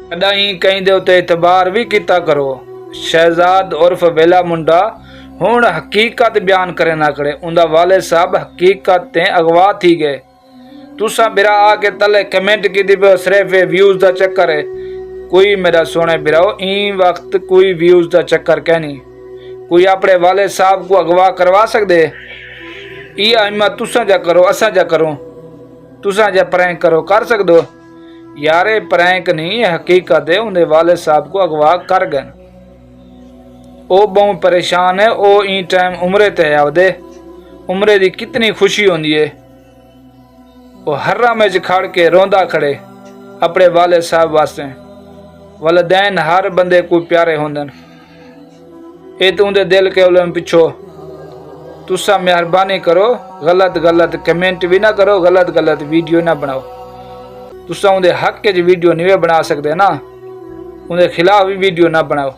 कदाई कहीं दे उत्ते इतबार भी किता करो। शहजाद उर्फ वेला मुंडा हुण हकीकत बयान करे ना करे। उंदा वाले साहब हकीकत ते अगवा थी गए। तुसा बिरा आके तले कमेंट की दी पे सिर्फ व्यूज दा चक्कर है। कोई मेरा सोने बिराओ ई वक्त कोई व्यूज दा चक्कर कहनी। कोई अपने वाले साहब को अगवा करवा सकदे? ई हिम्मत तुसा जा करो, असा जा करो, तुसा जा प्रैंक करो, कर सकदो? यारे प्रैंक नहीं हकीकत है। उनके वाले साहब को अगवा कर गए। ओ बहुत परेशान है। ओ ई टाइम उम्रे ते आवदे। उम्रे दी कितनी खुशी होंदी है। वो हर्रा में खड़ के रोंदा खड़े अपने वाले साहब वास्ते। वलदैन हर बंदे को प्यारे होंदन। ए तो उनके दिल के उलम पिछो तुसा मेहरबानी करो, गलत गलत कमेंट भी ना करो, गलत गलत वीडियो ना बनाओ। तुसा उनके हक च वीडियो नहीं बना सकते ना, उनके खिलाफ भी वीडियो ना बनाओ।